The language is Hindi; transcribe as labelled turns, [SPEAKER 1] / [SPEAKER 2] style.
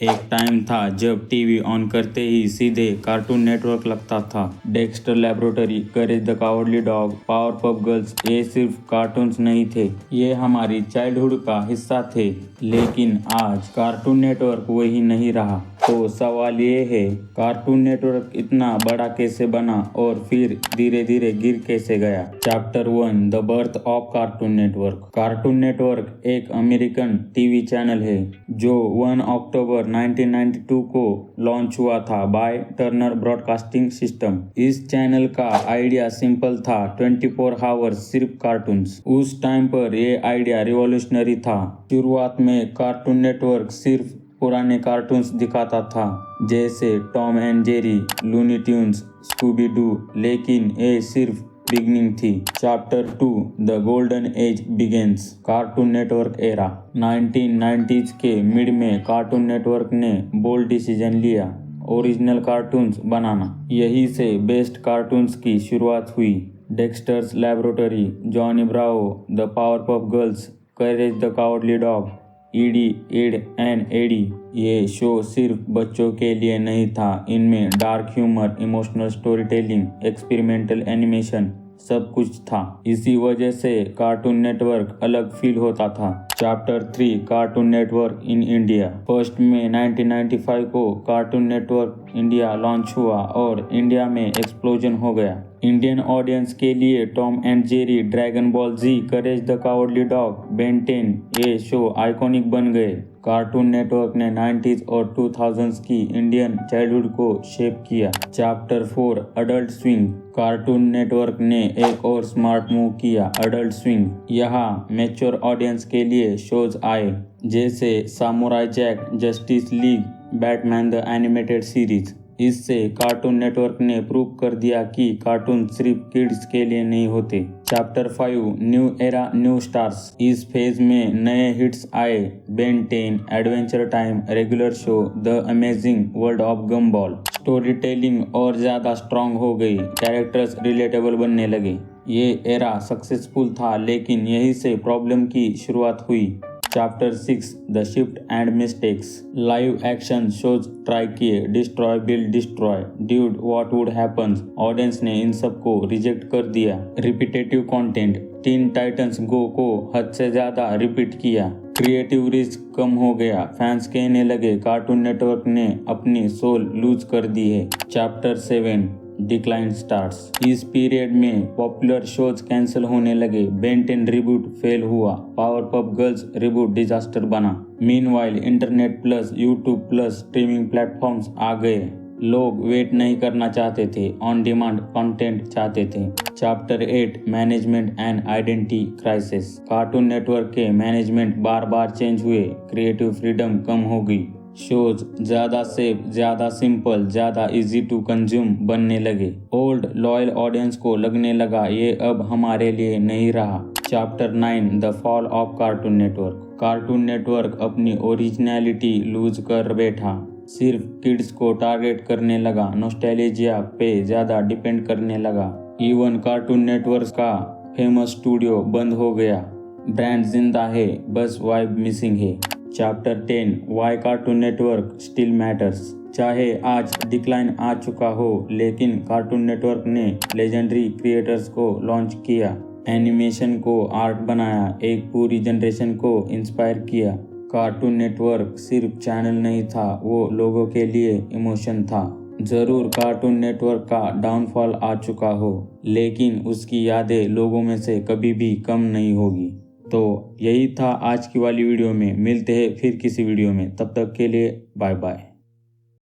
[SPEAKER 1] एक टाइम था जब टीवी ऑन करते ही सीधे कार्टून नेटवर्क लगता था। Dexter laboratory, courage the Cowardly dog, Powerpuff girls, ये सिर्फ कार्टून्स नहीं थे, ये हमारी चाइल्डहुड का हिस्सा थे। लेकिन आज कार्टून नेटवर्क वही नहीं रहा। तो सवाल ये है, कार्टून नेटवर्क इतना बड़ा कैसे बना और फिर धीरे धीरे गिर कैसे गया। Chapter 1, the birth of cartoon network. Cartoon network एक अमेरिकन टीवी चैनल है जो 1 अक्टूबर 1992 को लॉन्च हुआ था बाय टर्नर ब्रॉडकास्टिंग सिस्टम। इस चैनल का आइडिया सिंपल था, 24 आवर्स सिर्फ कार्टून्स। उस टाइम पर ये आइडिया रिवॉल्यूशनरी था। शुरुआत में कार्टून नेटवर्क सिर्फ पुराने कार्टून्स दिखाता था, जैसे Tom and Jerry, Looney Tunes, Scooby Doo, लेकिन ये सिर्फ बिगनिंग थी। Chapter 2, the golden age begins. Cartoon Network era. 1990s के मिड में कार्टून नेटवर्क ने बोल्ड डिसीजन लिया, ओरिजिनल कार्टून्स बनाना। यही से बेस्ट कार्टून्स की शुरुआत हुई। Dexter's Laboratory, Johnny Bravo, the Powerpuff Girls, Courage the Cowardly Dog, Ed, Edd and Eddy. ये शो सिर्फ बच्चों के लिए नहीं था, इनमें dark humour, emotional story telling, experimental animation सब कुछ था। इसी वजह से कार्टून नेटवर्क अलग फील होता था। Chapter 3, cartoon network in India. 1 मई 1995 को कार्टून नेटवर्क इंडिया लॉन्च हुआ और इंडिया में एक्सप्लोजन हो गया। इंडियन ऑडियंस के लिए Tom and Jerry, Dragon Ball Z, Courage the Cowardly Dog, Ben 10 ये शो आइकॉनिक बन गए। कार्टून नेटवर्क ने 90s और 2000s की इंडियन चाइल्डहुड को शेप किया। Chapter 4, Adult Swim. Cartoon network ने एक और स्मार्ट मूव किया, अडल्ट स्विंग। यहाँ मैच्योर ऑडियंस के लिए शोज आए, जैसे Samurai Jack, Justice League, Batman the Animated Series. इससे कार्टून नेटवर्क ने प्रूव कर दिया कि कार्टून सिर्फ किड्स के लिए नहीं होते। Chapter 5, new era, new stars. इस फेज में नए हिट्स आए, Ben 10, Adventure Time, Regular Show, the Amazing World of Gumball. Story telling और ज़्यादा स्ट्रांग हो गई, कैरेक्टर्स रिलेटेबल बनने लगे। ये एरा सक्सेसफुल था, लेकिन यहीं से प्रॉब्लम की शुरुआत हुई। Chapter 6, the shift and mistakes. Live action shows try किए, destroy build destroy, dude what would happens. Audience ने इन सब को रिजेक्ट कर दिया। Repetitive content, Teen Titans Go को हद से ज्यादा रिपीट किया। क्रिएटिव रिस्क कम हो गया, फैंस कहने लगे कार्टून नेटवर्क ने अपनी सोल लूज कर दी है। Chapter 7, decline stars. इस पीरियड में पॉपुलर शोज कैंसिल होने लगे, बेन 10 रिबूट फेल हुआ, पावरपफ गर्ल्स रिबूट डिजास्टर बना। Meanwhile internet plus YouTube plus streaming platforms आ गए। लोग वेट नहीं करना चाहते थे, ऑन डिमांड कंटेंट चाहते थे। Chapter 8, management and identity crisis. Cartoon network के मैनेजमेंट बार बार चेंज हुए, क्रिएटिव फ्रीडम कम हो गई। शोज ज्यादा सेफ, ज्यादा सिंपल, ज्यादा इजी टू कंज्यूम बनने लगे। ओल्ड लॉयल ऑडियंस को लगने लगा ये अब हमारे लिए नहीं रहा। Chapter 9, the fall of cartoon network. Cartoon network अपनी ओरिजिनलिटी लूज कर बैठा, सिर्फ किड्स को टारगेट करने लगा, नॉस्टैल्जिया पे ज्यादा डिपेंड करने लगा। इवन कार्टून नेटवर्क का फेमस स्टूडियो बंद हो गया। ब्रांड जिंदा है, बस वाइब मिसिंग है। Chapter 10, why Cartoon Network still matters. चाहे आज डिक्लाइन आ चुका हो, लेकिन कार्टून नेटवर्क ने लेजेंडरी क्रिएटर्स को लॉन्च किया, एनिमेशन को आर्ट बनाया, एक पूरी जनरेशन को इंस्पायर किया। कार्टून नेटवर्क सिर्फ चैनल नहीं था, वो लोगों के लिए इमोशन था। जरूर कार्टून नेटवर्क का डाउनफॉल आ चुका हो, लेकिन उसकी यादें लोगों में से कभी भी कम नहीं होगी। तो यही था आज की वाली वीडियो में। मिलते हैं फिर किसी वीडियो में, तब तक के लिए बाय बाय।